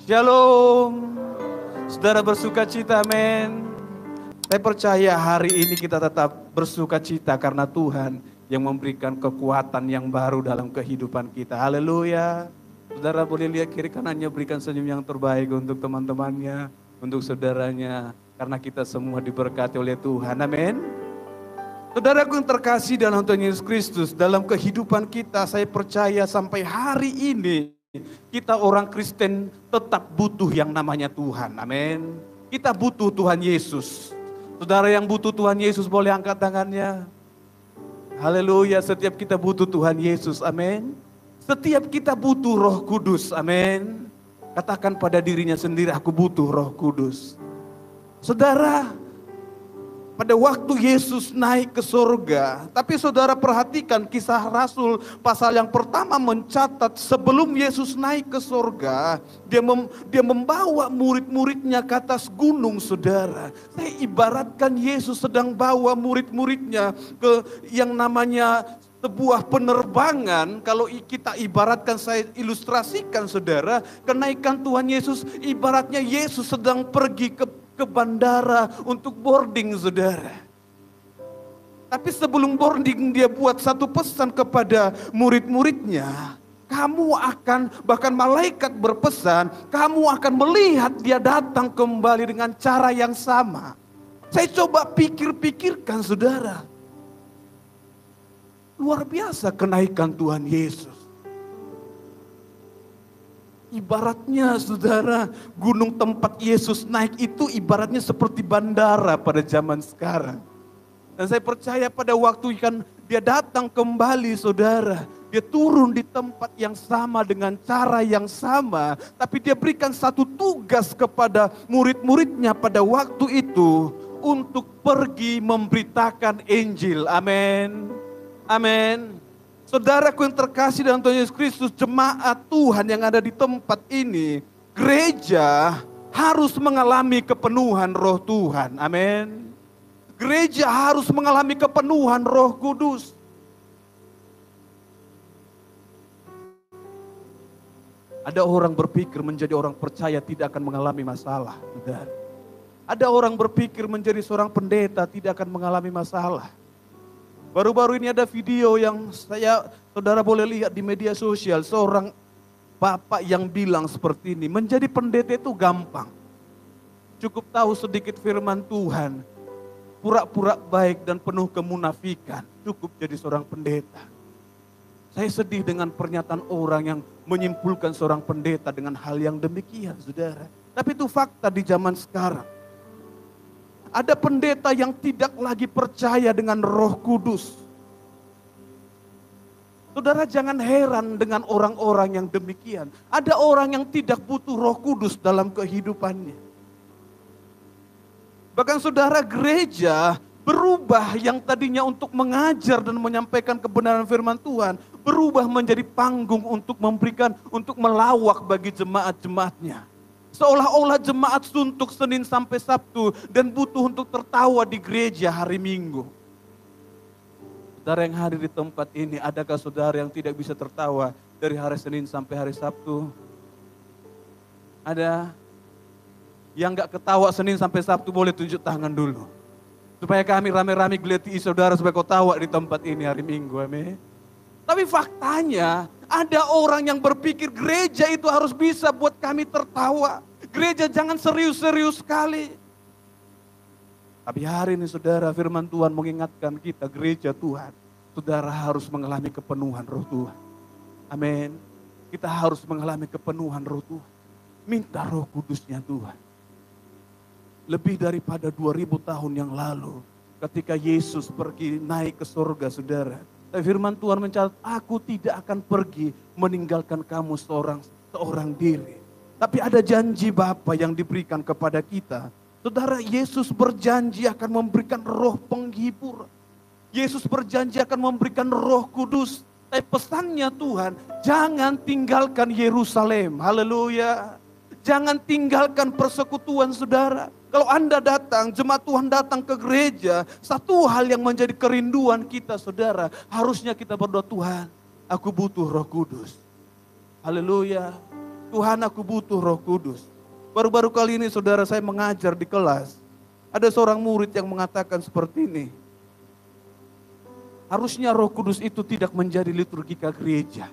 Shalom. Saudara bersuka cita, amin. Saya percaya hari ini kita tetap bersuka cita karena Tuhan yang memberikan kekuatan yang baru dalam kehidupan kita. Haleluya. Saudara boleh lihat kiri kanannya, berikan senyum yang terbaik untuk teman-temannya, untuk saudaranya. Karena kita semua diberkati oleh Tuhan, amin. Saudaraku yang terkasih dalam Tuhan Yesus Kristus, dalam kehidupan kita saya percaya sampai hari ini kita orang Kristen tetap butuh yang namanya Tuhan, amin. Kita butuh Tuhan Yesus. Saudara yang butuh Tuhan Yesus boleh angkat tangannya. Haleluya, setiap kita butuh Tuhan Yesus, amin. Setiap kita butuh Roh Kudus, amin. Katakan pada dirinya sendiri, aku butuh Roh Kudus. Saudara, pada waktu Yesus naik ke surga, tapi saudara perhatikan Kisah Rasul pasal yang pertama mencatat sebelum Yesus naik ke surga, dia membawa murid-muridnya ke atas gunung, saudara. Saya ibaratkan Yesus sedang bawa murid-muridnya ke yang namanya sebuah penerbangan. Kalau kita ibaratkan, saya ilustrasikan saudara, kenaikan Tuhan Yesus ibaratnya Yesus sedang pergi ke bandara untuk boarding, saudara. Tapi sebelum boarding dia buat satu pesan kepada murid-muridnya. Kamu akan, bahkan malaikat berpesan, kamu akan melihat dia datang kembali dengan cara yang sama. Saya coba pikir-pikirkan, saudara. Luar biasa kenaikan Tuhan Yesus. Ibaratnya saudara, gunung tempat Yesus naik itu ibaratnya seperti bandara pada zaman sekarang. Dan saya percaya pada waktu kan dia datang kembali, saudara. Dia turun di tempat yang sama dengan cara yang sama. Tapi dia berikan satu tugas kepada murid-muridnya pada waktu itu. Untuk pergi memberitakan Injil, amin. Amin. Saudaraku yang terkasih dalam Tuhan Yesus Kristus, jemaat Tuhan yang ada di tempat ini, gereja harus mengalami kepenuhan Roh Tuhan. Amin. Gereja harus mengalami kepenuhan Roh Kudus. Ada orang berpikir menjadi orang percaya tidak akan mengalami masalah, saudara. Ada orang berpikir menjadi seorang pendeta tidak akan mengalami masalah. Baru-baru ini ada video yang saudara boleh lihat di media sosial. Seorang bapak yang bilang seperti ini, menjadi pendeta itu gampang. Cukup tahu sedikit firman Tuhan, pura-pura baik dan penuh kemunafikan, cukup jadi seorang pendeta. Saya sedih dengan pernyataan orang yang menyimpulkan seorang pendeta dengan hal yang demikian, saudara. Tapi itu fakta di zaman sekarang. Ada pendeta yang tidak lagi percaya dengan Roh Kudus. Saudara jangan heran dengan orang-orang yang demikian. Ada orang yang tidak butuh Roh Kudus dalam kehidupannya. Bahkan saudara, gereja berubah yang tadinya untuk mengajar dan menyampaikan kebenaran firman Tuhan, berubah menjadi panggung untuk untuk melawak bagi jemaat-jemaatnya. Seolah-olah jemaat suntuk Senin sampai Sabtu dan butuh untuk tertawa di gereja hari Minggu. Saudara yang hadir di tempat ini, adakah saudara yang tidak bisa tertawa dari hari Senin sampai hari Sabtu? Ada? Yang gak ketawa Senin sampai Sabtu boleh tunjuk tangan dulu. Supaya kami rame-rame geleti saudara supaya kau tawa di tempat ini hari Minggu, amin. Tapi faktanya ada orang yang berpikir gereja itu harus bisa buat kami tertawa. Gereja jangan serius-serius sekali. Tapi hari ini saudara, firman Tuhan mengingatkan kita, gereja Tuhan, saudara harus mengalami kepenuhan Roh Tuhan. Amin. Kita harus mengalami kepenuhan Roh Tuhan. Minta Roh Kudusnya Tuhan. Lebih daripada 2000 tahun yang lalu, ketika Yesus pergi naik ke surga, saudara. Firman Tuhan mencatat, aku tidak akan pergi meninggalkan kamu seorang diri. Tapi ada janji Bapa yang diberikan kepada kita. Saudara, Yesus berjanji akan memberikan Roh penghibur. Yesus berjanji akan memberikan Roh Kudus. Tapi pesannya Tuhan, jangan tinggalkan Yerusalem. Haleluya. Jangan tinggalkan persekutuan saudara. Kalau Anda datang, jemaat Tuhan datang ke gereja, satu hal yang menjadi kerinduan kita saudara, harusnya kita berdoa, Tuhan, aku butuh Roh Kudus. Haleluya. Tuhan, aku butuh Roh Kudus. Baru-baru kali ini saudara, saya mengajar di kelas. Ada seorang murid yang mengatakan seperti ini. Harusnya Roh Kudus itu tidak menjadi liturgika gereja.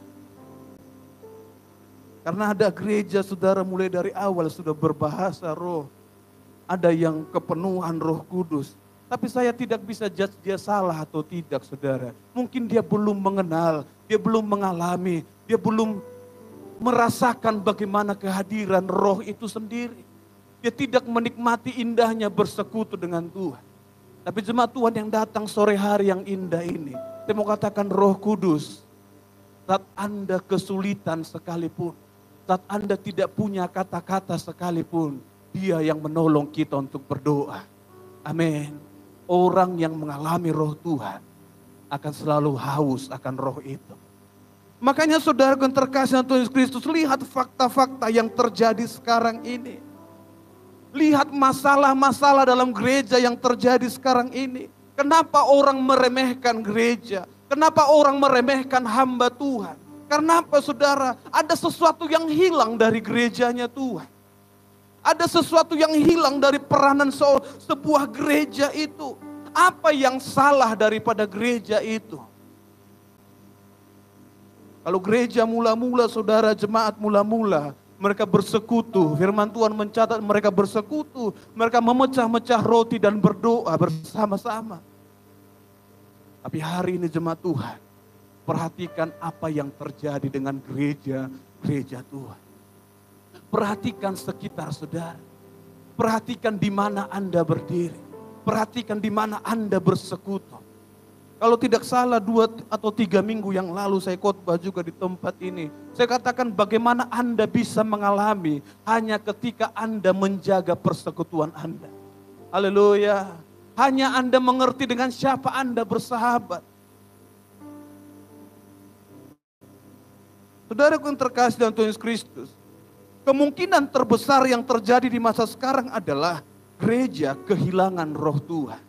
Karena ada gereja saudara mulai dari awal sudah berbahasa roh. Ada yang kepenuhan Roh Kudus. Tapi saya tidak bisa judge dia salah atau tidak saudara. Mungkin dia belum mengenal, dia belum mengalami, dia belum merasakan bagaimana kehadiran roh itu sendiri. Dia tidak menikmati indahnya bersekutu dengan Tuhan. Tapi jemaat Tuhan yang datang sore hari yang indah ini, saya mau katakan Roh Kudus, saat Anda kesulitan sekalipun, saat Anda tidak punya kata-kata sekalipun, Dia yang menolong kita untuk berdoa. Amin. Orang yang mengalami roh Tuhan akan selalu haus akan roh itu. Makanya saudara yang terkasih Tuhan Yesus Kristus, lihat fakta-fakta yang terjadi sekarang ini. Lihat masalah-masalah dalam gereja yang terjadi sekarang ini. Kenapa orang meremehkan gereja? Kenapa orang meremehkan hamba Tuhan? Karena apa saudara? Ada sesuatu yang hilang dari gerejanya Tuhan. Ada sesuatu yang hilang dari peranan sebuah gereja itu. Apa yang salah daripada gereja itu? Kalau gereja mula-mula saudara, jemaat mula-mula, mereka bersekutu. Firman Tuhan mencatat mereka bersekutu. Mereka memecah-mecah roti dan berdoa bersama-sama. Tapi hari ini jemaat Tuhan, perhatikan apa yang terjadi dengan gereja Tuhan. Perhatikan sekitar saudara. Perhatikan di mana Anda berdiri. Perhatikan di mana Anda bersekutu. Kalau tidak salah 2 atau 3 minggu yang lalu saya khotbah juga di tempat ini. Saya katakan bagaimana Anda bisa mengalami hanya ketika Anda menjaga persekutuan Anda. Haleluya. Hanya Anda mengerti dengan siapa Anda bersahabat. Saudara yang terkasih dalam Tuhan Yesus Kristus, kemungkinan terbesar yang terjadi di masa sekarang adalah gereja kehilangan roh Tuhan.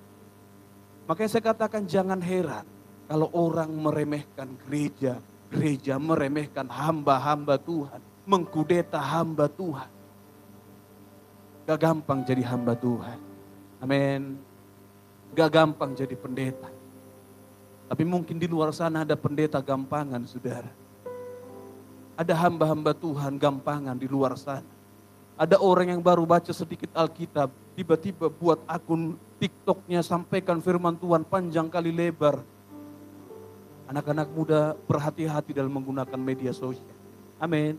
Makanya saya katakan jangan heran kalau orang meremehkan gereja, gereja meremehkan hamba-hamba Tuhan, mengkudeta hamba Tuhan. Gak gampang jadi hamba Tuhan. Amin. Gak gampang jadi pendeta. Tapi mungkin di luar sana ada pendeta gampangan saudara. Ada hamba-hamba Tuhan gampangan di luar sana. Ada orang yang baru baca sedikit Alkitab, tiba-tiba buat akun TikToknya sampaikan firman Tuhan panjang kali lebar. Anak-anak muda berhati-hati dalam menggunakan media sosial. Amin.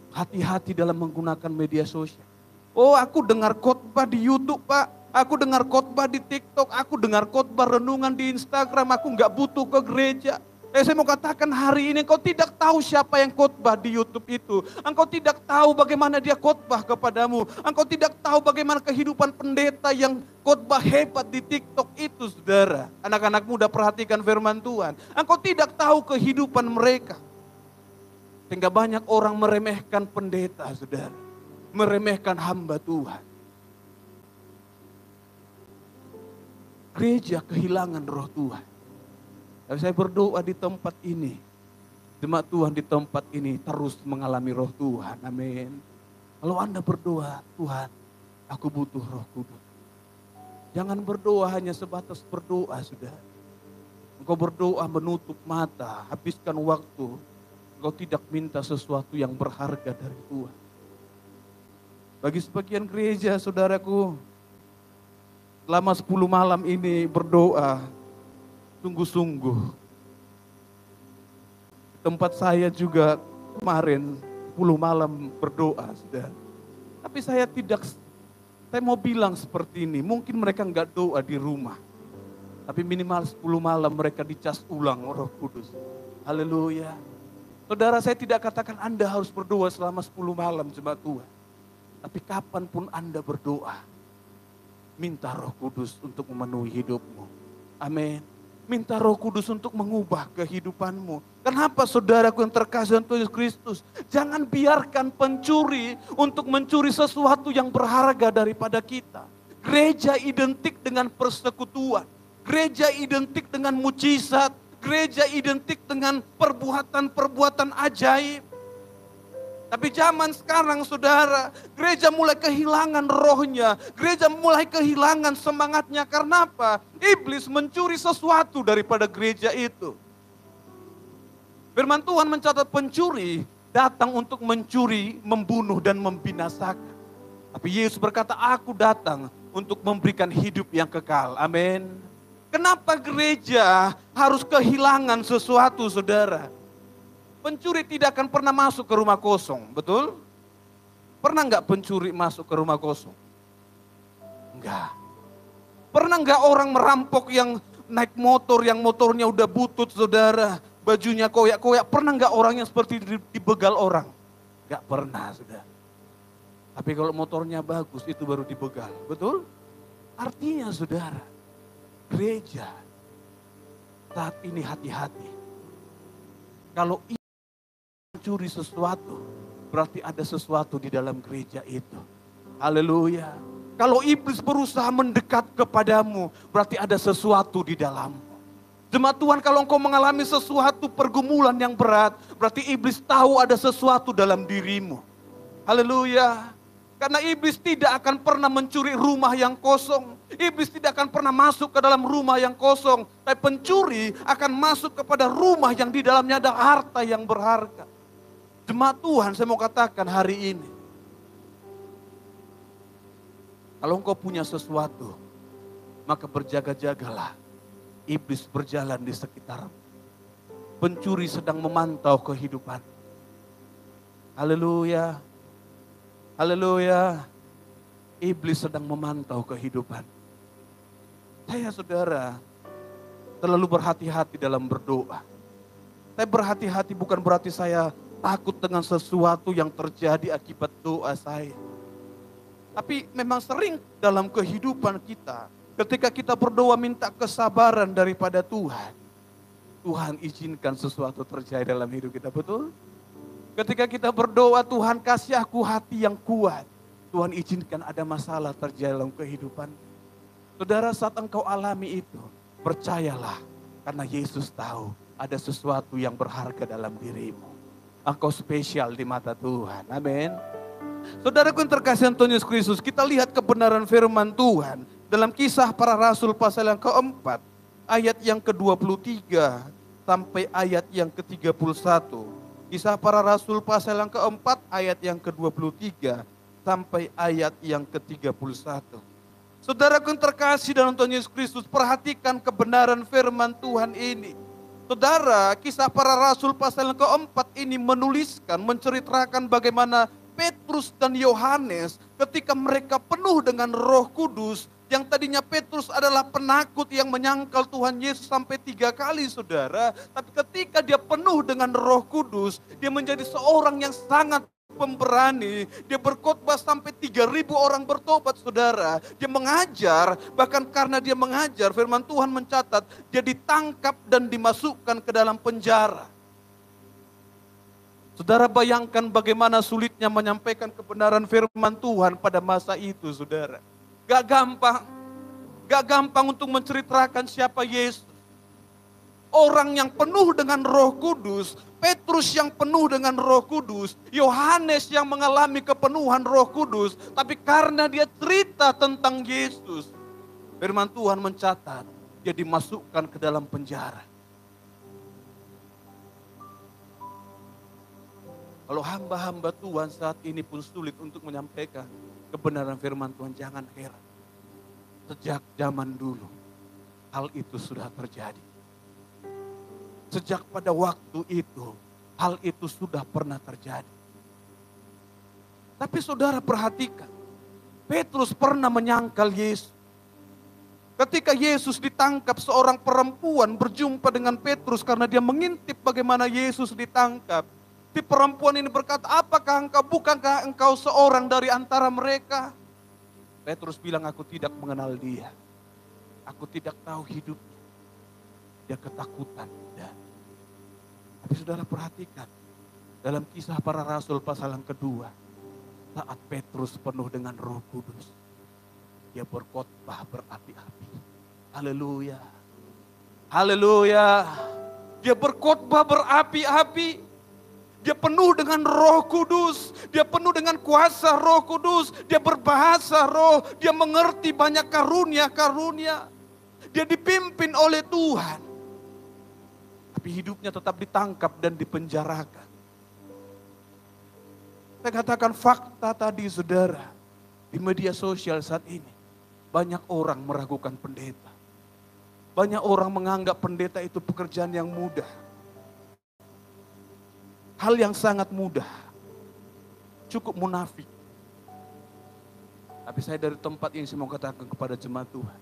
Hati-hati dalam menggunakan media sosial. Oh, aku dengar khotbah di YouTube Pak. Aku dengar khotbah di TikTok. Aku dengar khotbah renungan di Instagram. Aku gak butuh ke gereja. Saya mau katakan hari ini engkau tidak tahu siapa yang khotbah di YouTube itu. Engkau tidak tahu bagaimana dia khotbah kepadamu. Engkau tidak tahu bagaimana kehidupan pendeta yang khotbah hebat di TikTok itu saudara. Anak-anak muda perhatikan firman Tuhan. Engkau tidak tahu kehidupan mereka. Sehingga banyak orang meremehkan pendeta saudara. Meremehkan hamba Tuhan. Gereja kehilangan roh Tuhan. Tapi saya berdoa di tempat ini, jemaat Tuhan di tempat ini terus mengalami roh Tuhan. Amin. Kalau Anda berdoa, Tuhan, aku butuh Roh Kudus. Jangan berdoa hanya sebatas berdoa, sudah. Engkau berdoa menutup mata, habiskan waktu. Engkau tidak minta sesuatu yang berharga dari Tuhan. Bagi sebagian gereja, saudaraku, selama 10 malam ini berdoa, sungguh-sungguh. Tempat saya juga kemarin 10 malam berdoa sudah. Tapi saya mau bilang seperti ini, mungkin mereka enggak doa di rumah. Tapi minimal 10 malam mereka dicas ulang Roh Kudus. Haleluya. Saudara, saya tidak katakan Anda harus berdoa selama 10 malam jemaat Tuhan. Tapi kapanpun Anda berdoa, minta Roh Kudus untuk memenuhi hidupmu. Amin. Minta Roh Kudus untuk mengubah kehidupanmu. Kenapa saudaraku yang terkasih Tuhan Yesus Kristus? Jangan biarkan pencuri untuk mencuri sesuatu yang berharga daripada kita. Gereja identik dengan persekutuan. Gereja identik dengan mujizat. Gereja identik dengan perbuatan-perbuatan ajaib. Tapi zaman sekarang saudara, gereja mulai kehilangan rohnya. Gereja mulai kehilangan semangatnya. Karena apa? Iblis mencuri sesuatu daripada gereja itu. Firman Tuhan mencatat pencuri datang untuk mencuri, membunuh dan membinasakan. Tapi Yesus berkata, aku datang untuk memberikan hidup yang kekal. Amin. Kenapa gereja harus kehilangan sesuatu saudara? Pencuri tidak akan pernah masuk ke rumah kosong, betul? Pernah nggak pencuri masuk ke rumah kosong? Enggak. Pernah nggak orang merampok yang naik motor, yang motornya udah butut saudara, bajunya koyak-koyak, pernah nggak orang yang seperti dibegal orang? Nggak pernah saudara. Tapi kalau motornya bagus itu baru dibegal, betul? Artinya saudara, gereja saat ini hati-hati. Kalau mencuri sesuatu, berarti ada sesuatu di dalam gereja itu. Haleluya. Kalau iblis berusaha mendekat kepadamu, berarti ada sesuatu di dalammu. Jemaat Tuhan, kalau engkau mengalami sesuatu pergumulan yang berat, berarti iblis tahu ada sesuatu dalam dirimu. Haleluya. Karena iblis tidak akan pernah mencuri rumah yang kosong. Iblis tidak akan pernah masuk ke dalam rumah yang kosong. Tapi pencuri akan masuk kepada rumah yang di dalamnya ada harta yang berharga. Jemaat Tuhan, saya mau katakan hari ini. Kalau engkau punya sesuatu, maka berjaga-jagalah. Iblis berjalan di sekitarmu. Pencuri sedang memantau kehidupan. Haleluya. Haleluya. Iblis sedang memantau kehidupan. Saya saudara, terlalu berhati-hati dalam berdoa. Saya berhati-hati bukan berarti saya takut dengan sesuatu yang terjadi akibat doa saya. Tapi memang sering dalam kehidupan kita, ketika kita berdoa minta kesabaran daripada Tuhan, Tuhan izinkan sesuatu terjadi dalam hidup kita, betul? Ketika kita berdoa, Tuhan kasih aku hati yang kuat, Tuhan izinkan ada masalah terjadi dalam kehidupan. Saudara, saat engkau alami itu, percayalah, karena Yesus tahu ada sesuatu yang berharga dalam dirimu. Engkau spesial di mata Tuhan. Amin. Saudaraku yang terkasih Tuhan Yesus Kristus, kita lihat kebenaran firman Tuhan dalam Kisah Para Rasul pasal yang keempat, ayat yang ke-23 sampai ayat yang ke-31. Kisah Para Rasul pasal yang keempat, ayat yang ke-23 sampai ayat yang ke-31. Saudaraku yang terkasih dalam Tuhan Yesus Kristus, perhatikan kebenaran firman Tuhan ini. Saudara, Kisah Para Rasul pasal yang keempat ini menuliskan, menceritakan bagaimana Petrus dan Yohanes ketika mereka penuh dengan Roh Kudus, yang tadinya Petrus adalah penakut yang menyangkal Tuhan Yesus sampai 3 kali saudara. Tapi ketika dia penuh dengan Roh Kudus, dia menjadi seorang yang sangat pemberani. Dia berkhotbah sampai 3.000 orang bertobat saudara. Dia mengajar, bahkan karena dia mengajar, firman Tuhan mencatat, dia ditangkap dan dimasukkan ke dalam penjara. Saudara bayangkan bagaimana sulitnya menyampaikan kebenaran firman Tuhan pada masa itu saudara. Gak gampang. Gak gampang untuk menceritakan siapa Yesus. Orang yang penuh dengan Roh Kudus, Petrus yang penuh dengan Roh Kudus, Yohanes yang mengalami kepenuhan Roh Kudus, tapi karena dia cerita tentang Yesus, firman Tuhan mencatat, dia dimasukkan ke dalam penjara. Kalau hamba-hamba Tuhan saat ini pun sulit untuk menyampaikan kebenaran firman Tuhan, jangan heran. Sejak zaman dulu, hal itu sudah terjadi. Sejak pada waktu itu, hal itu sudah pernah terjadi. Tapi saudara perhatikan, Petrus pernah menyangkal Yesus. Ketika Yesus ditangkap, seorang perempuan berjumpa dengan Petrus karena dia mengintip bagaimana Yesus ditangkap. Si perempuan ini berkata, bukankah engkau seorang dari antara mereka? Petrus bilang, aku tidak mengenal dia. Aku tidak tahu hidupnya. Dia ketakutan. Tapi saudara perhatikan, dalam Kisah Para Rasul pasal yang kedua, saat Petrus penuh dengan Roh Kudus, dia berkhotbah berapi-api. Haleluya. Haleluya. Dia berkhotbah berapi-api. Dia penuh dengan Roh Kudus, dia penuh dengan kuasa Roh Kudus, dia berbahasa roh, dia mengerti banyak karunia-karunia. Dia dipimpin oleh Tuhan. Tapi hidupnya tetap ditangkap dan dipenjarakan. Saya katakan fakta tadi saudara, di media sosial saat ini, banyak orang meragukan pendeta. Banyak orang menganggap pendeta itu pekerjaan yang mudah. Hal yang sangat mudah, cukup munafik. Tapi saya dari tempat ini saya mau katakan kepada jemaat Tuhan,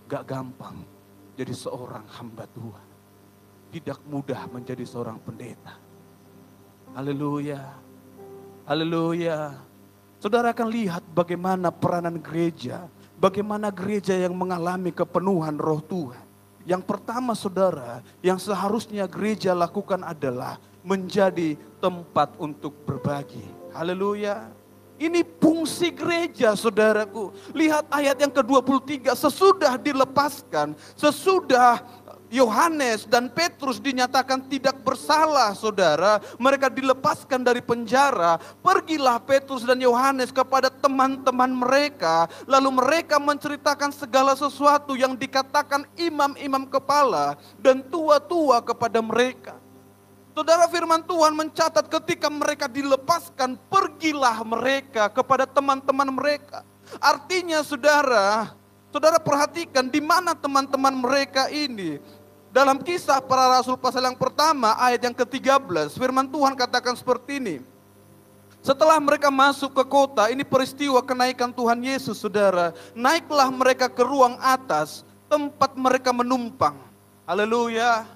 gak gampang jadi seorang hamba Tuhan. Tidak mudah menjadi seorang pendeta. Haleluya, haleluya. Saudara akan lihat bagaimana peranan gereja, bagaimana gereja yang mengalami kepenuhan Roh Tuhan. Yang pertama saudara, yang seharusnya gereja lakukan adalah menjadi tempat untuk berbagi. Haleluya. Ini fungsi gereja saudaraku. Lihat ayat yang ke-23. Sesudah dilepaskan, sesudah Yohanes dan Petrus dinyatakan tidak bersalah saudara. Mereka dilepaskan dari penjara. Pergilah Petrus dan Yohanes kepada teman-teman mereka. Lalu mereka menceritakan segala sesuatu yang dikatakan imam-imam kepala dan tua-tua kepada mereka. Saudara, firman Tuhan mencatat ketika mereka dilepaskan, pergilah mereka kepada teman-teman mereka. Artinya saudara perhatikan di mana teman-teman mereka ini. Dalam Kisah Para Rasul pasal yang pertama ayat yang ke-13, firman Tuhan katakan seperti ini. Setelah mereka masuk ke kota, ini peristiwa kenaikan Tuhan Yesus saudara. Naiklah mereka ke ruang atas, tempat mereka menumpang. Haleluya.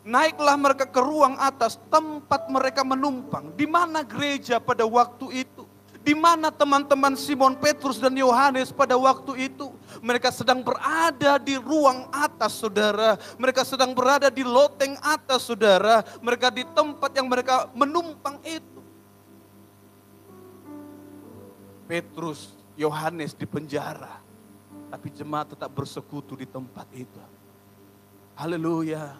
Naiklah mereka ke ruang atas, tempat mereka menumpang. Di mana gereja pada waktu itu? Di mana teman-teman Simon Petrus dan Yohanes pada waktu itu? Mereka sedang berada di ruang atas saudara. Mereka sedang berada di loteng atas saudara. Mereka di tempat yang mereka menumpang itu. Petrus, Yohanes di penjara. Tapi jemaat tetap bersekutu di tempat itu. Haleluya.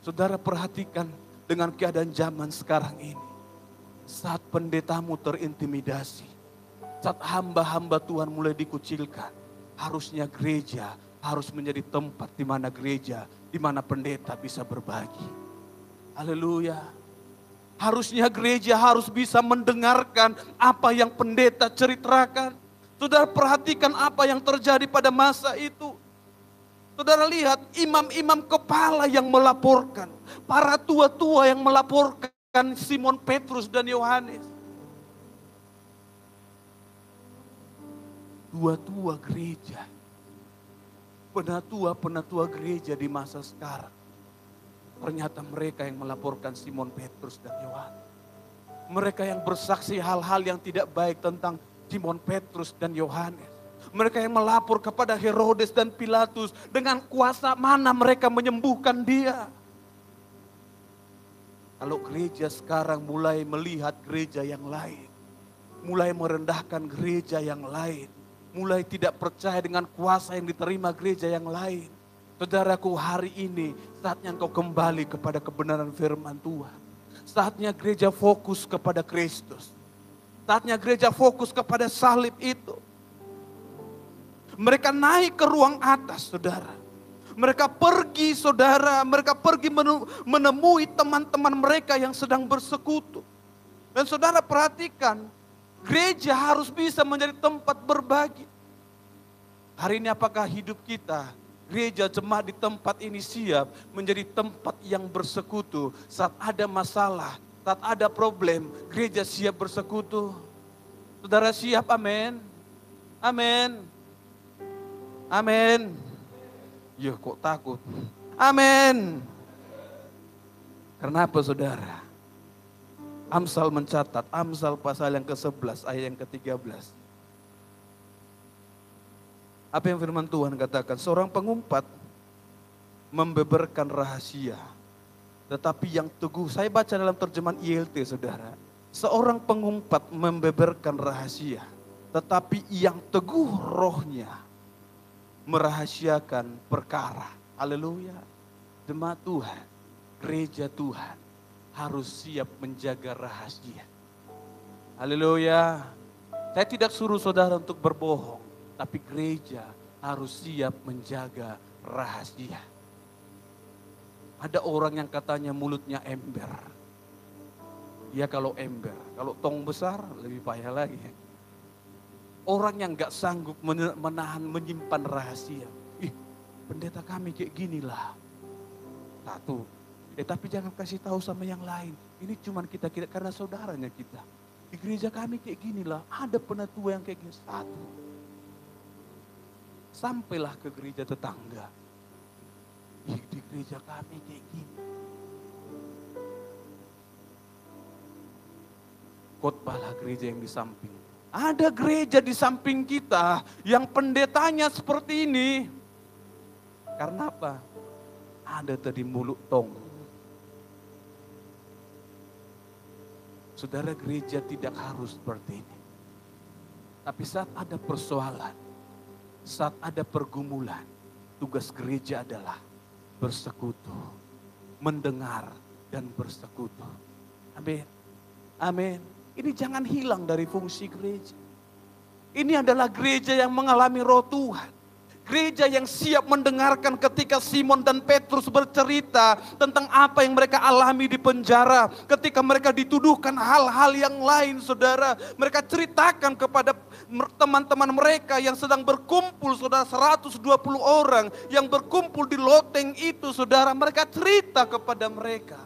Saudara perhatikan dengan keadaan zaman sekarang ini. Saat pendetamu terintimidasi. Saat hamba-hamba Tuhan mulai dikucilkan. Harusnya gereja harus menjadi tempat di mana gereja, di mana pendeta bisa berbagi. Haleluya. Harusnya gereja harus bisa mendengarkan apa yang pendeta ceritakan. Saudara perhatikan apa yang terjadi pada masa itu. Saudara lihat imam-imam kepala yang melaporkan. Para tua-tua yang melaporkan Simon Petrus dan Yohanes. Tua-tua gereja. Penatua gereja di masa sekarang. Ternyata mereka yang melaporkan Simon Petrus dan Yohanes. Mereka yang bersaksi hal-hal yang tidak baik tentang Simon Petrus dan Yohanes. Mereka yang melapor kepada Herodes dan Pilatus. Dengan kuasa mana mereka menyembuhkan dia. Kalau gereja sekarang mulai melihat gereja yang lain. Mulai merendahkan gereja yang lain. Mulai tidak percaya dengan kuasa yang diterima gereja yang lain. Saudaraku, hari ini saatnya engkau kembali kepada kebenaran firman Tuhan. Saatnya gereja fokus kepada Kristus. Saatnya gereja fokus kepada salib itu. Mereka naik ke ruang atas, saudara. Mereka pergi, saudara. Mereka pergi menemui teman-teman mereka yang sedang bersekutu. Dan saudara perhatikan, gereja harus bisa menjadi tempat berbagi. Hari ini apakah hidup kita, gereja jemaat di tempat ini siap menjadi tempat yang bersekutu. Saat ada masalah, saat ada problem, gereja siap bersekutu. Saudara siap, amin. Amin. Amin. Ya kok takut. Amin. Kenapa saudara? Amsal mencatat, Amsal pasal yang ke-11 ayat yang ke-13. Apa yang firman Tuhan katakan? Seorang pengumpat membeberkan rahasia. Tetapi yang teguh, saya baca dalam terjemahan ILT saudara. Seorang pengumpat membeberkan rahasia. Tetapi yang teguh rohnya merahasiakan perkara. Haleluya. Jemaat Tuhan, gereja Tuhan. harus siap menjaga rahasia. Haleluya. Saya tidak suruh saudara untuk berbohong, tapi gereja harus siap menjaga rahasia. Ada orang yang katanya mulutnya ember. Ya kalau ember, kalau tong besar lebih payah lagi. Orang yang gak sanggup menahan, menyimpan rahasia. Pendeta kami kayak ginilah. Satu. Tapi jangan kasih tahu sama yang lain. Ini cuman kita karena saudaranya kita. Di gereja kami kayak ginilah. Ada penatua yang kayak gini. Satu. Sampailah ke gereja tetangga. Di gereja kami kayak gini. Khotbahlah gereja yang di samping. Ada gereja di samping kita yang pendetanya seperti ini. Karena apa? Ada tadi mulut tong. Saudara, gereja tidak harus seperti ini. Tapi saat ada persoalan, saat ada pergumulan, tugas gereja adalah bersekutu, mendengar dan bersekutu. Amin. Amin. Ini jangan hilang dari fungsi gereja. Ini adalah gereja yang mengalami roh Tuhan. Gereja yang siap mendengarkan ketika Simon dan Petrus bercerita tentang apa yang mereka alami di penjara. Ketika mereka dituduhkan hal-hal yang lain, saudara. Mereka ceritakan kepada teman-teman mereka yang sedang berkumpul, saudara, 120 orang yang berkumpul di loteng itu, saudara. Mereka cerita kepada mereka.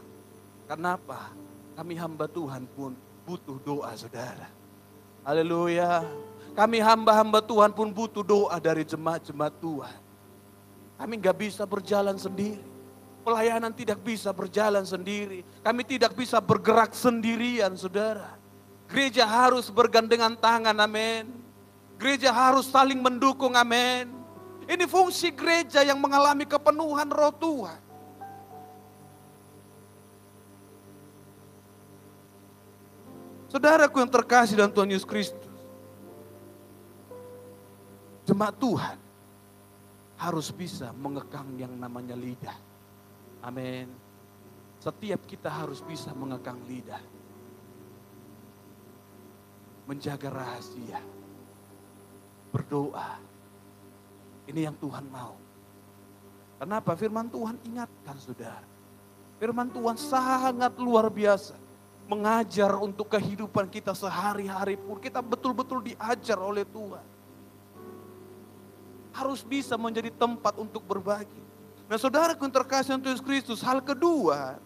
Kenapa? Kami hamba Tuhan pun butuh doa, saudara. Haleluya. Kami hamba-hamba Tuhan pun butuh doa dari jemaat-jemaat Tuhan. Kami gak bisa berjalan sendiri. Pelayanan tidak bisa berjalan sendiri. Kami tidak bisa bergerak sendirian, saudara. Gereja harus bergandengan tangan, amin. Gereja harus saling mendukung, amin. Ini fungsi gereja yang mengalami kepenuhan roh Tuhan. Saudaraku yang terkasih dalam Tuhan Yesus Kristus. Jemaat Tuhan harus bisa mengekang yang namanya lidah. Amin. Setiap kita harus bisa mengekang lidah. Menjaga rahasia. Berdoa. Ini yang Tuhan mau. Kenapa? Firman Tuhan ingatkan, saudara. Firman Tuhan sangat luar biasa. Mengajar untuk kehidupan kita sehari-hari pun. Kita betul-betul diajar oleh Tuhan. Harus bisa menjadi tempat untuk berbagi. Nah, saudara yang terkasih Yesus Kristus, hal kedua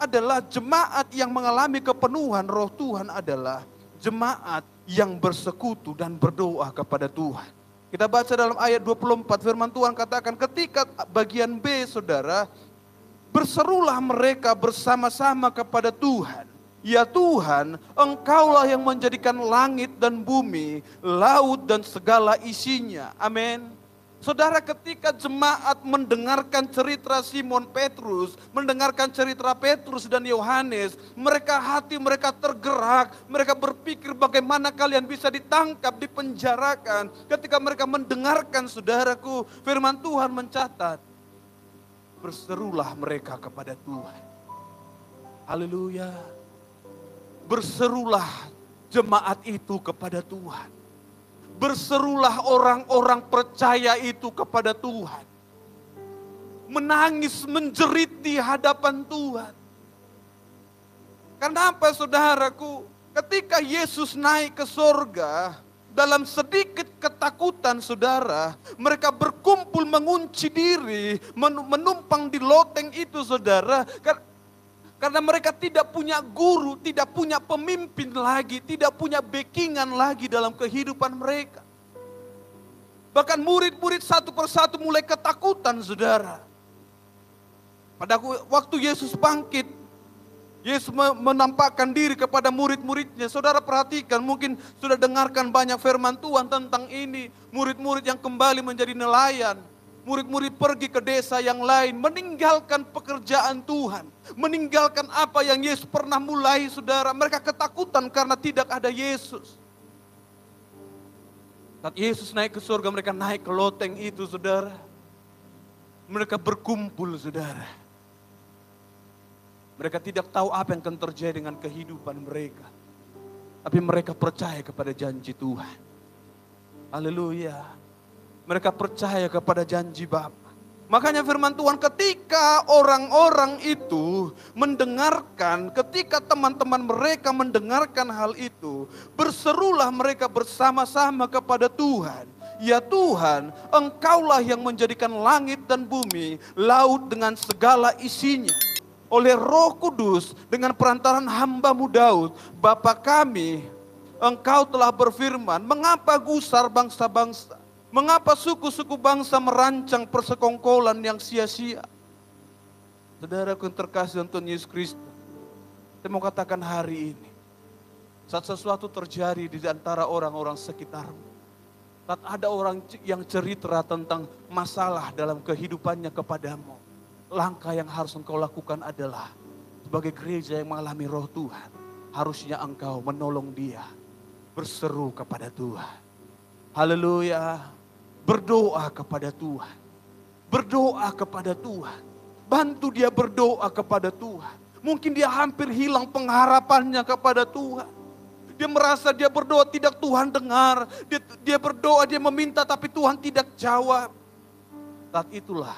adalah jemaat yang mengalami kepenuhan roh Tuhan adalah jemaat yang bersekutu dan berdoa kepada Tuhan. Kita baca dalam ayat 24, firman Tuhan katakan, ketika bagian B, saudara, berserulah mereka bersama-sama kepada Tuhan. Ya Tuhan, Engkaulah yang menjadikan langit dan bumi, laut dan segala isinya. Amin. Saudara, ketika jemaat mendengarkan cerita Simon Petrus, mendengarkan cerita Petrus dan Yohanes, hati mereka tergerak, mereka berpikir bagaimana kalian bisa ditangkap, dipenjarakan. Ketika mereka mendengarkan, saudaraku, firman Tuhan mencatat, berserulah mereka kepada Tuhan. Haleluya. Berserulah jemaat itu kepada Tuhan. Berserulah orang-orang percaya itu kepada Tuhan. Menangis, menjerit di hadapan Tuhan. Kenapa, saudaraku? Ketika Yesus naik ke sorga, dalam sedikit ketakutan, saudara, mereka berkumpul mengunci diri, menumpang di loteng itu, saudara. Karena mereka tidak punya guru, tidak punya pemimpin lagi, tidak punya backingan lagi dalam kehidupan mereka. Bahkan murid-murid satu persatu mulai ketakutan, saudara. Pada waktu Yesus bangkit, Yesus menampakkan diri kepada murid-muridnya. Saudara perhatikan, mungkin sudah dengarkan banyak firman Tuhan tentang ini. Murid-murid yang kembali menjadi nelayan. Murid-murid pergi ke desa yang lain, meninggalkan pekerjaan Tuhan. Meninggalkan apa yang Yesus pernah mulai, saudara. Mereka ketakutan karena tidak ada Yesus. Saat Yesus naik ke surga, mereka naik ke loteng itu, saudara. Mereka berkumpul, saudara. Mereka tidak tahu apa yang akan terjadi dengan kehidupan mereka. Tapi mereka percaya kepada janji Tuhan. Haleluya. Mereka percaya kepada janji Bapa. Makanya firman Tuhan, ketika orang-orang itu mendengarkan, ketika teman-teman mereka mendengarkan hal itu, berserulah mereka bersama-sama kepada Tuhan. Ya Tuhan, Engkaulah yang menjadikan langit dan bumi, laut dengan segala isinya. Oleh Roh Kudus dengan perantaran hamba-Mu Daud, Bapa kami, Engkau telah berfirman, mengapa gusar bangsa-bangsa? Mengapa suku-suku bangsa merancang persekongkolan yang sia-sia? Saudaraku yang terkasih dalam Tuhan Yesus Kristus, saya mau katakan hari ini, saat sesuatu terjadi di antara orang-orang sekitarmu, saat ada orang yang cerita tentang masalah dalam kehidupannya kepadamu, langkah yang harus engkau lakukan adalah, sebagai gereja yang mengalami Roh Tuhan, harusnya engkau menolong dia, berseru kepada Tuhan. Haleluya. Berdoa kepada Tuhan. Berdoa kepada Tuhan. Bantu dia berdoa kepada Tuhan. Mungkin dia hampir hilang pengharapannya kepada Tuhan. Dia merasa dia berdoa tidak Tuhan dengar. Dia berdoa, dia meminta tapi Tuhan tidak jawab. Saat itulah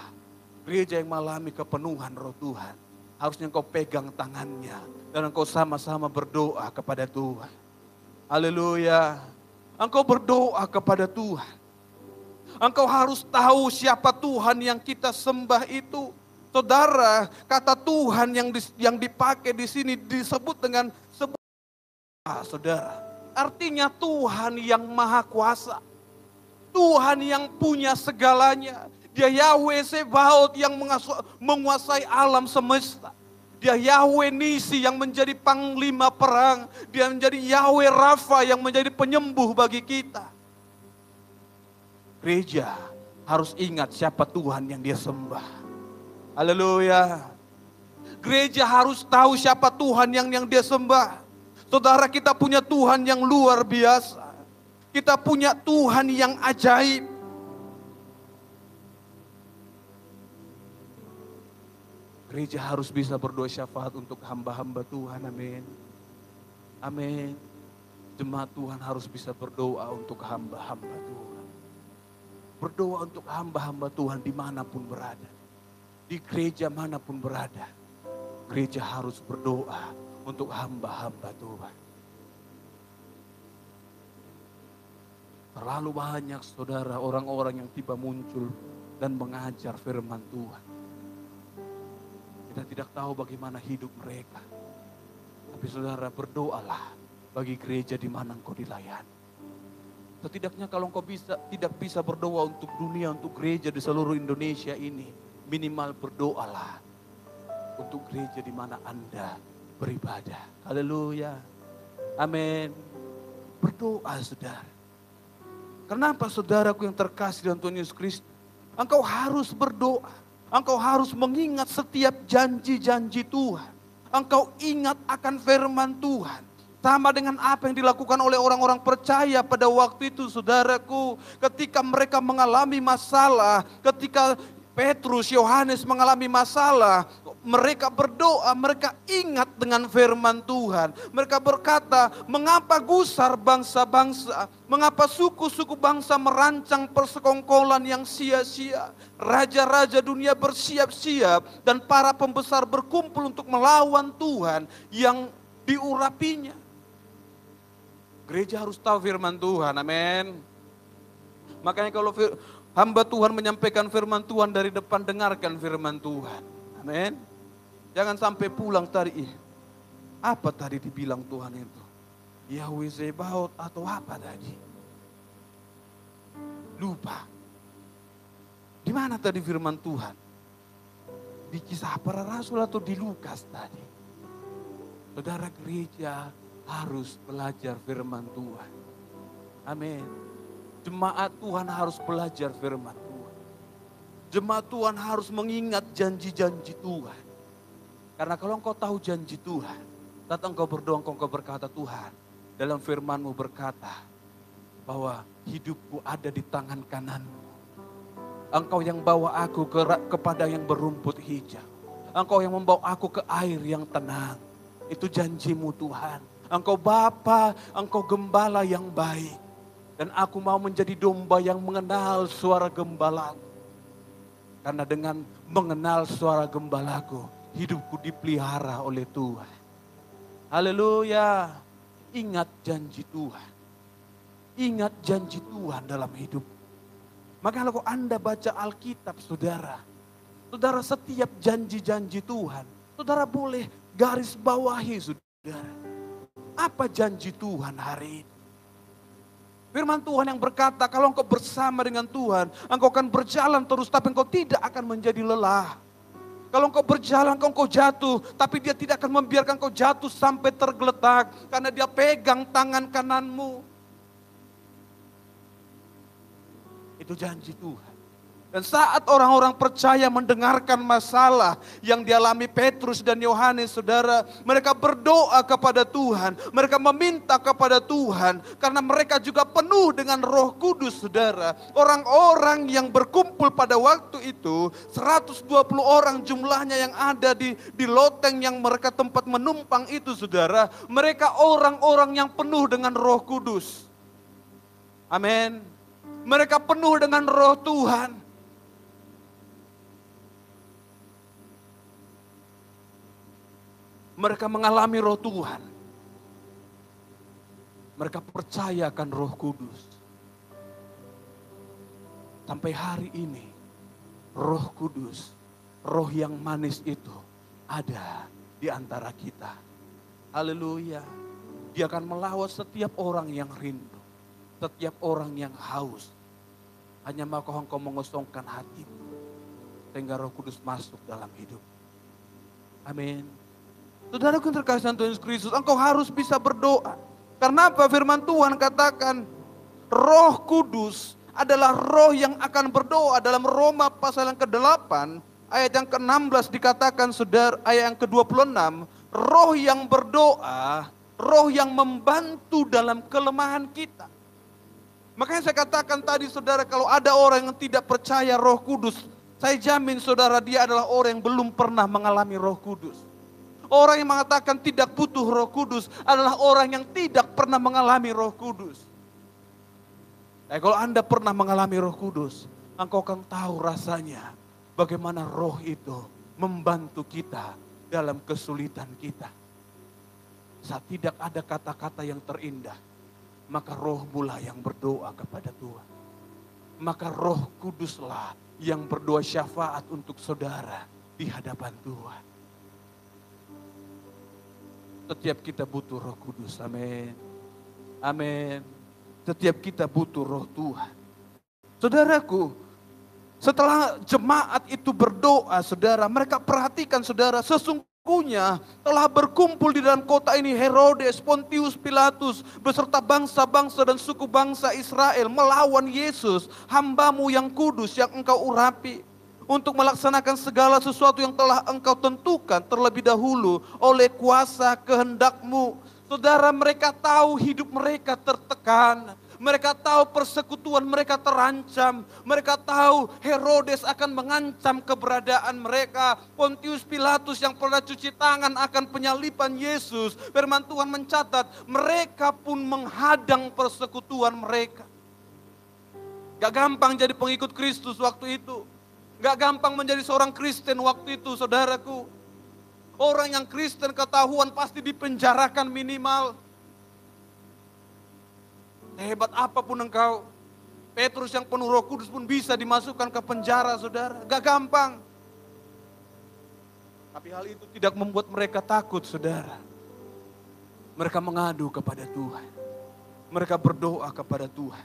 gereja yang mengalami kepenuhan Roh Tuhan. Harusnya engkau pegang tangannya. Dan engkau sama-sama berdoa kepada Tuhan. Haleluya. Engkau berdoa kepada Tuhan. Engkau harus tahu siapa Tuhan yang kita sembah itu. Saudara, kata Tuhan yang dipakai di sini disebut dengan saudara. Artinya Tuhan yang maha kuasa. Tuhan yang punya segalanya. Dia Yahweh Sebaot yang menguasai alam semesta. Dia Yahweh Nisi yang menjadi panglima perang. Dia menjadi Yahweh Rafa yang menjadi penyembuh bagi kita. Gereja harus ingat siapa Tuhan yang dia sembah. Haleluya. Gereja harus tahu siapa Tuhan yang dia sembah. Saudara, kita punya Tuhan yang luar biasa. Kita punya Tuhan yang ajaib. Gereja harus bisa berdoa syafaat untuk hamba-hamba Tuhan. Amin. Amin. Jemaat Tuhan harus bisa berdoa untuk hamba-hamba Tuhan. Berdoa untuk hamba-hamba Tuhan dimanapun berada. Di gereja manapun berada. Gereja harus berdoa untuk hamba-hamba Tuhan. Terlalu banyak saudara orang-orang yang tiba muncul dan mengajar firman Tuhan. Kita tidak tahu bagaimana hidup mereka. Tapi saudara, berdoalah bagi gereja di mana engkau dilayani. Setidaknya kalau engkau tidak bisa berdoa untuk dunia, untuk gereja di seluruh Indonesia ini, minimal berdoalah untuk gereja di mana Anda beribadah. Haleluya. Amin. Berdoa saudara. Kenapa saudaraku yang terkasih dalam Tuhan Yesus Kristus? Engkau harus berdoa. Engkau harus mengingat setiap janji-janji Tuhan. Engkau ingat akan firman Tuhan. Sama dengan apa yang dilakukan oleh orang-orang percaya pada waktu itu, saudaraku. Ketika mereka mengalami masalah, ketika Petrus, Yohanes mengalami masalah, mereka berdoa, mereka ingat dengan firman Tuhan. Mereka berkata, mengapa gusar bangsa-bangsa, mengapa suku-suku bangsa merancang persekongkolan yang sia-sia. Raja-raja dunia bersiap-siap dan para pembesar berkumpul untuk melawan Tuhan yang diurapinya. Gereja harus tahu firman Tuhan, amin. Makanya kalau hamba Tuhan menyampaikan firman Tuhan dari depan, dengarkan firman Tuhan, amin. Jangan sampai pulang tadi, apa tadi dibilang Tuhan itu? Yahweh Zebaot atau apa tadi? Lupa. Di mana tadi firman Tuhan? Di Kisah Para Rasul atau di Lukas tadi? Saudara, gereja harus belajar firman Tuhan. Amin. Jemaat Tuhan harus belajar firman Tuhan. Jemaat Tuhan harus mengingat janji-janji Tuhan. Karena kalau engkau tahu janji Tuhan, saat engkau berdoa, engkau berkata, Tuhan, dalam firman-Mu berkata bahwa hidupku ada di tangan kanan-Mu. Engkau yang bawa aku kepada yang berumput hijau. Engkau yang membawa aku ke air yang tenang. Itu janji-Mu Tuhan. Engkau Bapa, Engkau gembala yang baik. Dan aku mau menjadi domba yang mengenal suara gembalaku. Karena dengan mengenal suara gembalaku, hidupku dipelihara oleh Tuhan. Haleluya. Ingat janji Tuhan. Ingat janji Tuhan dalam hidup. Maka kalau Anda baca Alkitab, saudara, setiap janji-janji Tuhan, saudara boleh garis bawahi, saudara. Apa janji Tuhan hari ini? Firman Tuhan yang berkata, kalau engkau bersama dengan Tuhan, engkau akan berjalan terus, tapi engkau tidak akan menjadi lelah. Kalau engkau berjalan, engkau jatuh, tapi Dia tidak akan membiarkan engkau jatuh sampai tergeletak, karena Dia pegang tangan kananmu. Itu janji Tuhan. Dan saat orang-orang percaya mendengarkan masalah yang dialami Petrus dan Yohanes, saudara, mereka berdoa kepada Tuhan, mereka meminta kepada Tuhan, karena mereka juga penuh dengan Roh Kudus, saudara. Orang-orang yang berkumpul pada waktu itu, 120 orang jumlahnya yang ada di loteng yang mereka tempat menumpang itu, saudara. Mereka orang-orang yang penuh dengan Roh Kudus. Amin. Mereka penuh dengan Roh Tuhan. Mereka mengalami Roh Tuhan. Mereka percaya akan Roh Kudus. Sampai hari ini, Roh Kudus, Roh yang manis itu ada di antara kita. Haleluya. Dia akan melawat setiap orang yang rindu, setiap orang yang haus. Hanya mau engkau mengosongkan hatimu, sehingga Roh Kudus masuk dalam hidup. Amin. Saudaraku yang terkasih Tuhan Yesus Kristus, engkau harus bisa berdoa. Karena apa? Firman Tuhan katakan, Roh Kudus adalah roh yang akan berdoa. Dalam Roma pasal yang ke-8, ayat yang ke-16 dikatakan, saudara, ayat yang ke-26, roh yang berdoa, roh yang membantu dalam kelemahan kita. Makanya saya katakan tadi, saudara, kalau ada orang yang tidak percaya Roh Kudus, saya jamin saudara, dia adalah orang yang belum pernah mengalami Roh Kudus. Orang yang mengatakan tidak butuh Roh Kudus adalah orang yang tidak pernah mengalami Roh Kudus. Kalau Anda pernah mengalami Roh Kudus, engkau akan tahu rasanya bagaimana Roh itu membantu kita dalam kesulitan kita. Saat tidak ada kata-kata yang terindah, maka Roh mula yang berdoa kepada Tuhan. Maka Roh Kuduslah yang berdoa syafaat untuk saudara di hadapan Tuhan. Setiap kita butuh Roh Kudus, amin. Amin. Setiap kita butuh Roh Tuhan. Saudaraku, setelah jemaat itu berdoa, saudara, mereka perhatikan, saudara, sesungguhnya telah berkumpul di dalam kota ini Herodes, Pontius Pilatus, beserta bangsa-bangsa dan suku bangsa Israel melawan Yesus, hamba-Mu yang kudus yang Engkau urapi, untuk melaksanakan segala sesuatu yang telah Engkau tentukan terlebih dahulu oleh kuasa kehendak-Mu. Saudara, mereka tahu hidup mereka tertekan. Mereka tahu persekutuan mereka terancam. Mereka tahu Herodes akan mengancam keberadaan mereka. Pontius Pilatus yang pernah cuci tangan akan penyaliban Yesus. Firman Tuhan mencatat, mereka pun menghadang persekutuan mereka. Gak gampang jadi pengikut Kristus waktu itu. Gak gampang menjadi seorang Kristen waktu itu, saudaraku. Orang yang Kristen ketahuan pasti dipenjarakan minimal. Hebat apapun engkau, Petrus yang penuh Roh Kudus pun bisa dimasukkan ke penjara, saudara. Gak gampang. Tapi hal itu tidak membuat mereka takut, saudara. Mereka mengadu kepada Tuhan. Mereka berdoa kepada Tuhan.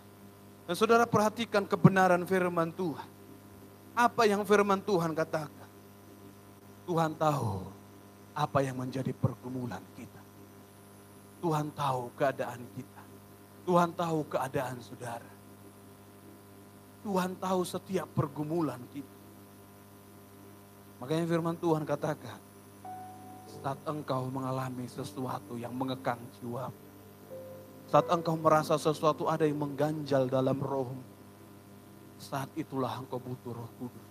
Dan saudara perhatikan kebenaran firman Tuhan. Apa yang firman Tuhan katakan? Tuhan tahu apa yang menjadi pergumulan kita. Tuhan tahu keadaan kita. Tuhan tahu keadaan saudara. Tuhan tahu setiap pergumulan kita. Makanya firman Tuhan katakan, saat engkau mengalami sesuatu yang mengekang jiwamu, saat engkau merasa sesuatu ada yang mengganjal dalam rohmu, saat itulah engkau butuh Roh Kudus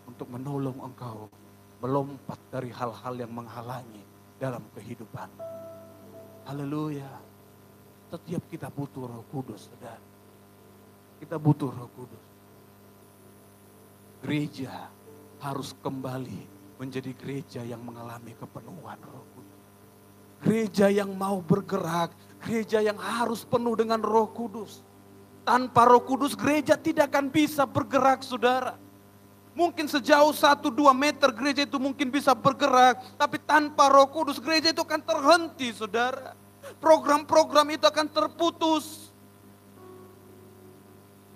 untuk menolong engkau melompat dari hal-hal yang menghalangi dalam kehidupan. Haleluya. Setiap kita butuh Roh Kudus, saudara. Kita butuh Roh Kudus. Gereja harus kembali menjadi gereja yang mengalami kepenuhan Roh Kudus. Gereja yang mau bergerak, gereja yang harus penuh dengan Roh Kudus. Tanpa Roh Kudus gereja tidak akan bisa bergerak, saudara. Mungkin sejauh 1-2 meter gereja itu mungkin bisa bergerak, tapi tanpa Roh Kudus gereja itu akan terhenti, saudara. Program-program itu akan terputus.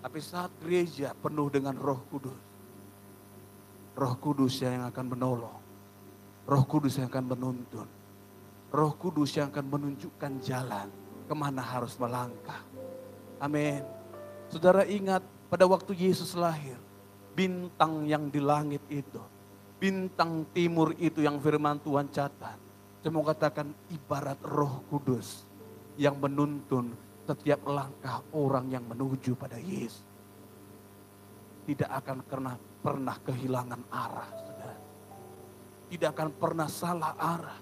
Tapi saat gereja penuh dengan Roh Kudus, Roh Kudus yang akan menolong, Roh Kudus yang akan menuntun, Roh Kudus yang akan menunjukkan jalan kemana harus melangkah. Amin. Saudara ingat pada waktu Yesus lahir, bintang yang di langit itu, bintang timur itu yang firman Tuhan catat. Saya mau katakan ibarat Roh Kudus yang menuntun setiap langkah orang yang menuju pada Yesus. Tidak akan pernah kehilangan arah, saudara. Tidak akan pernah salah arah.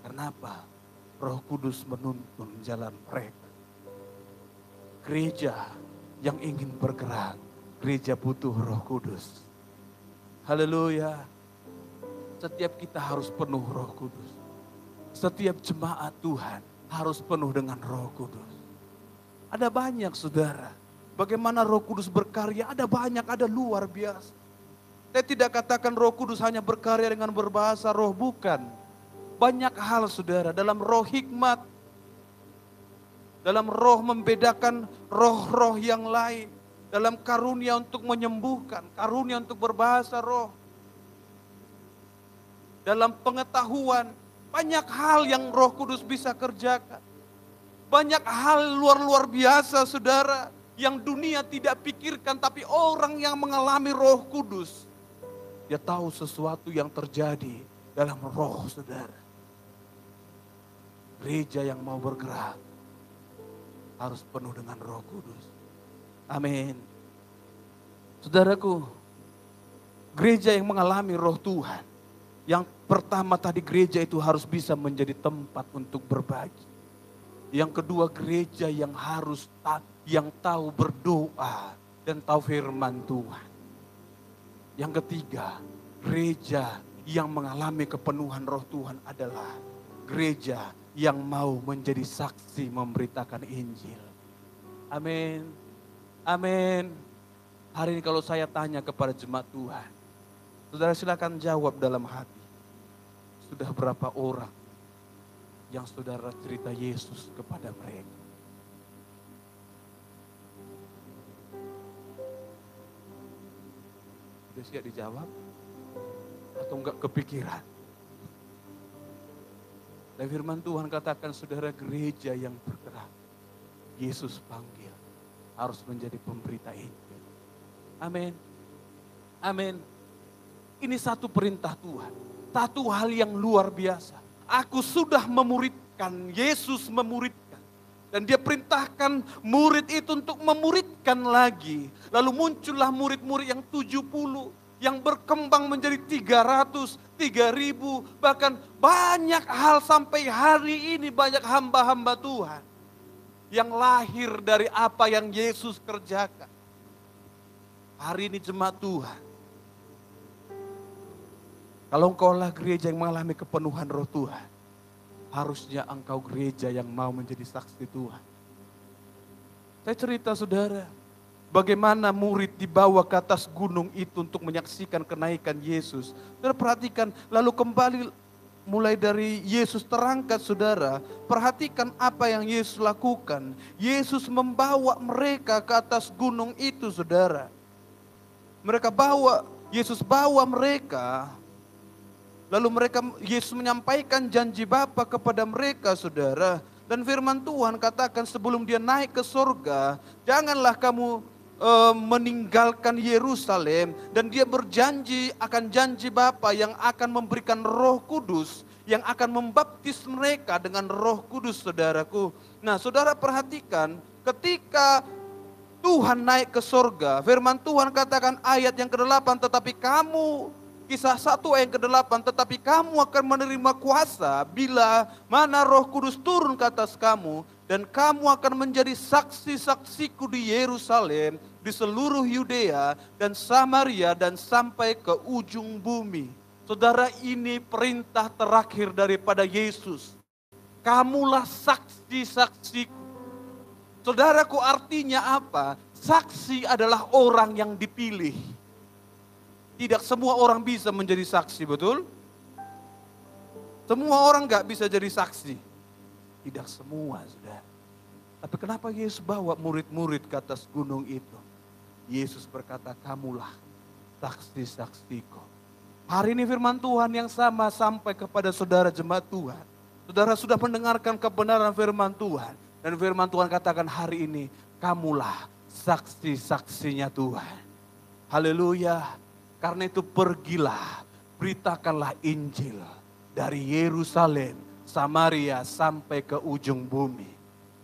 Kenapa? Roh Kudus menuntun jalan mereka. Gereja yang ingin bergerak, gereja butuh Roh Kudus. Haleluya. Setiap kita harus penuh Roh Kudus. Setiap jemaat Tuhan harus penuh dengan Roh Kudus. Ada banyak, saudara. Bagaimana Roh Kudus berkarya, ada banyak, ada luar biasa. Saya tidak katakan Roh Kudus hanya berkarya dengan berbahasa roh, bukan. Banyak hal, saudara, dalam roh hikmat, dalam roh membedakan roh-roh yang lain, dalam karunia untuk menyembuhkan, karunia untuk berbahasa roh, dalam pengetahuan, banyak hal yang Roh Kudus bisa kerjakan. Banyak hal luar biasa, saudara, yang dunia tidak pikirkan, tapi orang yang mengalami Roh Kudus, dia tahu sesuatu yang terjadi dalam roh, saudara. Gereja yang mau bergerak harus penuh dengan Roh Kudus. Amin. Saudaraku, gereja yang mengalami Roh Tuhan, yang pertama tadi gereja itu harus bisa menjadi tempat untuk berbagi. Yang kedua, gereja yang yang tahu berdoa dan tahu firman Tuhan. Yang ketiga, gereja yang mengalami kepenuhan Roh Tuhan adalah gereja yang mau menjadi saksi memberitakan Injil. Amin. Amin. Hari ini kalau saya tanya kepada jemaat Tuhan, saudara silakan jawab dalam hati. Sudah berapa orang yang saudara cerita Yesus kepada mereka? Sudah siap dijawab? Atau enggak kepikiran? Dan firman Tuhan katakan, saudara, gereja yang bergerak, Yesus panggil, harus menjadi pemberita Injil. Amin. Amin. Ini satu perintah Tuhan. Satu hal yang luar biasa. Aku sudah memuridkan, Yesus memuridkan. Dan dia perintahkan murid itu untuk memuridkan lagi. Lalu muncullah murid-murid yang 70. Yang berkembang menjadi 300, 3000, bahkan banyak hal sampai hari ini banyak hamba-hamba Tuhan. Yang lahir dari apa yang Yesus kerjakan. Hari ini jemaat Tuhan. Kalau engkaulah gereja yang mengalami kepenuhan Roh Tuhan, harusnya engkau gereja yang mau menjadi saksi Tuhan. Saya cerita, saudara, bagaimana murid dibawa ke atas gunung itu untuk menyaksikan kenaikan Yesus. Saudara perhatikan, lalu kembali mulai dari Yesus terangkat, saudara. Perhatikan apa yang Yesus lakukan. Yesus membawa mereka ke atas gunung itu, saudara. Yesus bawa mereka. Lalu Yesus menyampaikan janji Bapa kepada mereka, saudara. Dan firman Tuhan katakan sebelum dia naik ke surga, janganlah kamu meninggalkan Yerusalem. Dan dia berjanji akan janji Bapa yang akan memberikan Roh Kudus, yang akan membaptis mereka dengan Roh Kudus, saudaraku. Nah, saudara perhatikan, ketika Tuhan naik ke surga, firman Tuhan katakan ayat yang ke-8, tetapi kamu Kisah 1 ayat ke-8, tetapi kamu akan menerima kuasa bila mana Roh Kudus turun ke atas kamu, dan kamu akan menjadi saksi-saksiku di Yerusalem, di seluruh Yudea dan Samaria dan sampai ke ujung bumi. Saudara, ini perintah terakhir daripada Yesus. Kamulah saksi-saksiku. Saudaraku, artinya apa? Saksi adalah orang yang dipilih. Tidak semua orang bisa menjadi saksi, betul? Semua orang gak bisa jadi saksi. Tidak semua, saudara. Tapi kenapa Yesus bawa murid-murid ke atas gunung itu? Yesus berkata, kamulah saksi-saksiku. Hari ini firman Tuhan yang sama sampai kepada saudara jemaat Tuhan. Saudara sudah mendengarkan kebenaran firman Tuhan. Dan firman Tuhan katakan hari ini, kamulah saksi-saksinya Tuhan. Haleluya. Karena itu pergilah, beritakanlah Injil dari Yerusalem, Samaria sampai ke ujung bumi.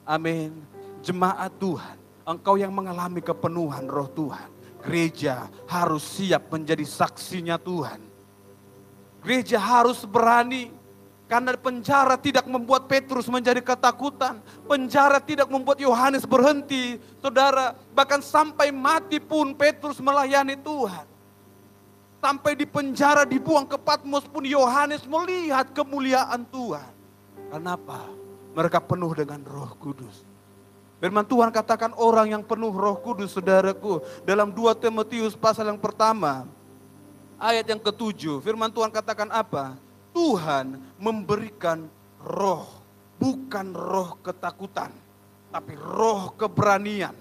Amin. Jemaat Tuhan, engkau yang mengalami kepenuhan Roh Tuhan, gereja harus siap menjadi saksinya Tuhan. Gereja harus berani, karena penjara tidak membuat Petrus menjadi ketakutan. Penjara tidak membuat Yohanes berhenti, saudara. Bahkan sampai mati pun Petrus melayani Tuhan. Sampai di penjara dibuang ke Patmos pun Yohanes melihat kemuliaan Tuhan. Kenapa? Mereka penuh dengan Roh Kudus. Firman Tuhan katakan orang yang penuh Roh Kudus, saudaraku. Dalam 2 Timotius pasal yang pertama, ayat yang ke-7. Firman Tuhan katakan apa? Tuhan memberikan roh, bukan roh ketakutan, tapi roh keberanian.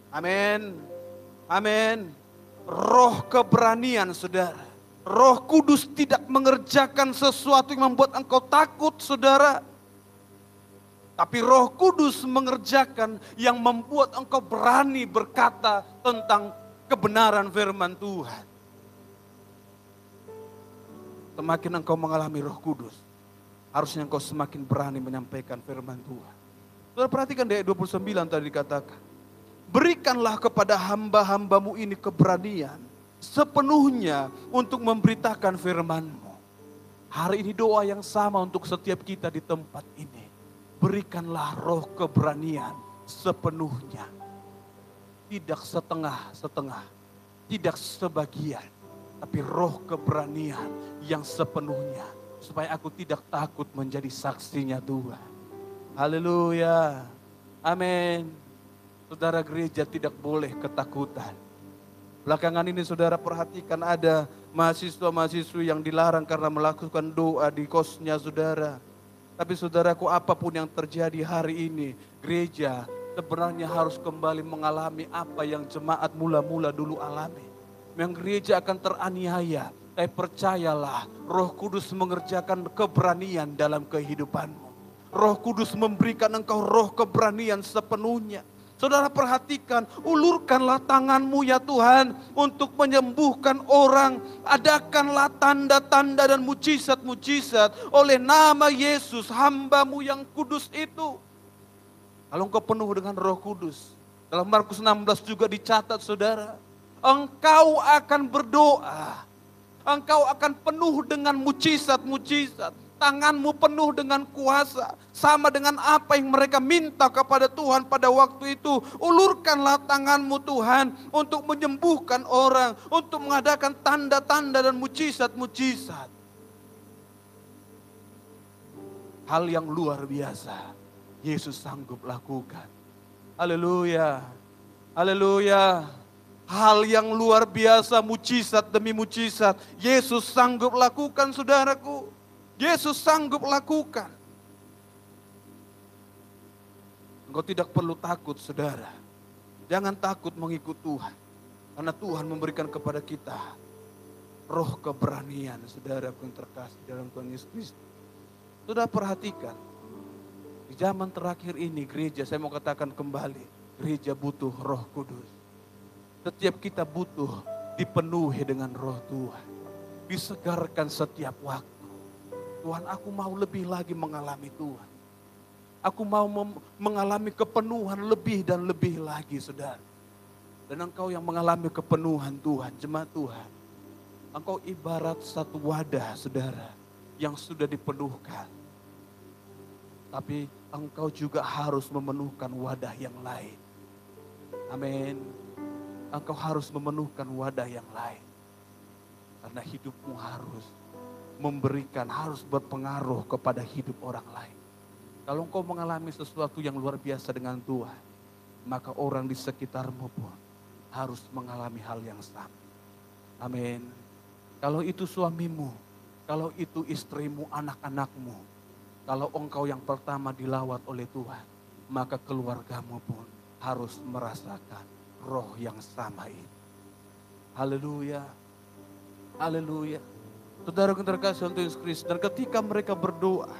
Amin. Amin. Roh keberanian, saudara. Roh Kudus tidak mengerjakan sesuatu yang membuat engkau takut, saudara. Tapi Roh Kudus mengerjakan yang membuat engkau berani berkata tentang kebenaran firman Tuhan. Semakin engkau mengalami Roh Kudus, harusnya engkau semakin berani menyampaikan firman Tuhan. Saudara perhatikan di ayat 29 tadi dikatakan, berikanlah kepada hamba-hambamu ini keberanian sepenuhnya untuk memberitakan firman-Mu. Hari ini doa yang sama untuk setiap kita di tempat ini. Berikanlah roh keberanian sepenuhnya. Tidak setengah-setengah, tidak sebagian, tapi roh keberanian yang sepenuhnya. Supaya aku tidak takut menjadi saksinya Tuhan. Haleluya. Amin. Saudara, gereja tidak boleh ketakutan. Belakangan ini saudara perhatikan ada mahasiswa-mahasiswa yang dilarang karena melakukan doa di kosnya saudara. Tapi saudaraku, apapun yang terjadi hari ini, gereja sebenarnya harus kembali mengalami apa yang jemaat mula-mula dulu alami. Yang gereja akan teraniaya, tapi percayalah Roh Kudus mengerjakan keberanian dalam kehidupanmu. Roh Kudus memberikan engkau roh keberanian sepenuhnya. Saudara perhatikan, ulurkanlah tanganmu ya Tuhan untuk menyembuhkan orang. Adakanlah tanda-tanda dan mujizat-mujizat oleh nama Yesus, hamba-Mu yang kudus itu. Kalau engkau penuh dengan Roh Kudus, dalam Markus 16 juga dicatat saudara, engkau akan berdoa, engkau akan penuh dengan mujizat-mujizat. Tanganmu penuh dengan kuasa. Sama dengan apa yang mereka minta kepada Tuhan pada waktu itu. Ulurkanlah tanganmu Tuhan untuk menyembuhkan orang. Untuk mengadakan tanda-tanda dan mujizat-mujizat. Hal yang luar biasa Yesus sanggup lakukan. Haleluya. Haleluya. Hal yang luar biasa, mujizat demi mujizat Yesus sanggup lakukan, saudaraku. Yesus sanggup lakukan. Engkau tidak perlu takut, saudara. Jangan takut mengikut Tuhan. Karena Tuhan memberikan kepada kita roh keberanian, saudara yang terkasih dalam Tuhan Yesus Kristus. Saudara perhatikan, di zaman terakhir ini gereja, saya mau katakan kembali, gereja butuh Roh Kudus. Setiap kita butuh dipenuhi dengan Roh Tuhan. Disegarkan setiap waktu. Tuhan, aku mau lebih lagi mengalami Tuhan. Aku mau mengalami kepenuhan lebih dan lebih lagi, saudara. Dan engkau yang mengalami kepenuhan Tuhan, jemaat Tuhan. Engkau ibarat satu wadah, saudara, yang sudah dipenuhkan. Tapi engkau juga harus memenuhkan wadah yang lain. Amin. Engkau harus memenuhkan wadah yang lain. Karena hidupmu harus memberikan, harus berpengaruh kepada hidup orang lain. Kalau engkau mengalami sesuatu yang luar biasa dengan Tuhan, maka orang di sekitarmu pun harus mengalami hal yang sama. Amin. Kalau itu suamimu, kalau itu istrimu, anak-anakmu, kalau engkau yang pertama dilawat oleh Tuhan, maka keluargamu pun harus merasakan roh yang sama ini. Haleluya. Haleluya. Saudara terkasih untuk Yesus Kristus, dan ketika mereka berdoa,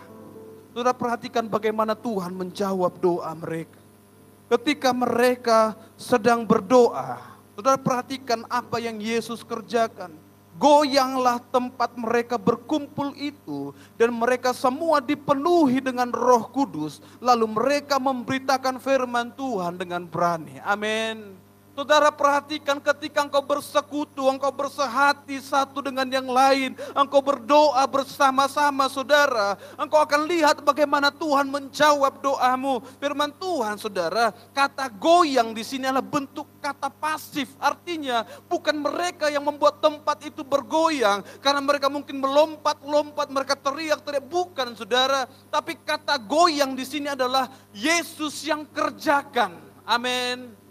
saudara perhatikan bagaimana Tuhan menjawab doa mereka. Ketika mereka sedang berdoa, saudara perhatikan apa yang Yesus kerjakan. Goyanglah tempat mereka berkumpul itu, dan mereka semua dipenuhi dengan Roh Kudus. Lalu mereka memberitakan firman Tuhan dengan berani. Amin. Saudara perhatikan ketika engkau bersekutu, engkau bersehati satu dengan yang lain, engkau berdoa bersama-sama saudara, engkau akan lihat bagaimana Tuhan menjawab doamu. Firman Tuhan saudara, kata goyang di sini adalah bentuk kata pasif, artinya bukan mereka yang membuat tempat itu bergoyang, karena mereka mungkin melompat-lompat, mereka teriak-teriak, bukan saudara, tapi kata goyang di sini adalah Yesus yang kerjakan. Amin.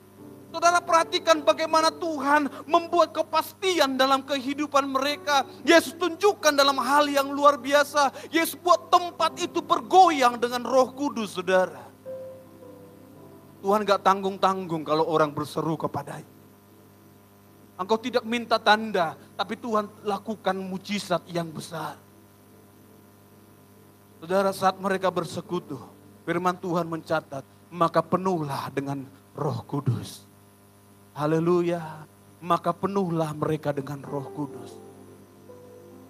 Saudara perhatikan bagaimana Tuhan membuat kepastian dalam kehidupan mereka. Yesus tunjukkan dalam hal yang luar biasa. Yesus buat tempat itu bergoyang dengan Roh Kudus, saudara. Tuhan gak tanggung-tanggung kalau orang berseru kepadanya. Engkau tidak minta tanda, tapi Tuhan lakukan mujizat yang besar. Saudara, saat mereka bersekutu, firman Tuhan mencatat, maka penuhlah dengan Roh Kudus. Haleluya, maka penuhlah mereka dengan Roh Kudus.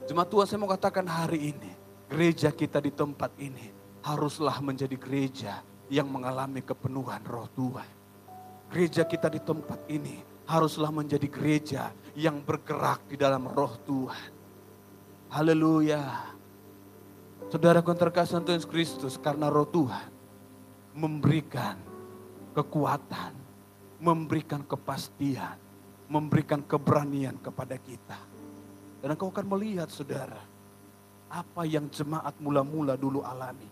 Jemaat Tuhan, saya mau katakan hari ini, gereja kita di tempat ini haruslah menjadi gereja yang mengalami kepenuhan Roh Tuhan. Gereja kita di tempat ini haruslah menjadi gereja yang bergerak di dalam Roh Tuhan. Haleluya. Saudara terkasih Yesus Kristus, karena Roh Tuhan memberikan kekuatan, memberikan kepastian, memberikan keberanian kepada kita. Dan engkau akan melihat saudara, apa yang jemaat mula-mula dulu alami,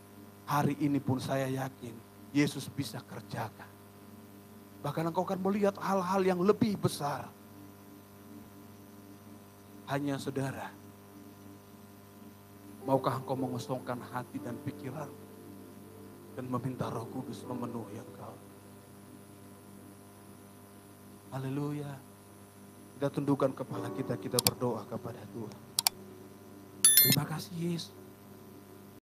hari ini pun saya yakin Yesus bisa kerjakan. Bahkan engkau akan melihat hal-hal yang lebih besar. Hanya saudara, maukah engkau mengosongkan hati dan pikiran dan meminta Roh Kudus memenuhi engkau? Haleluya. Kita tundukkan kepala kita, kita berdoa kepada Tuhan. Terima kasih Yesus.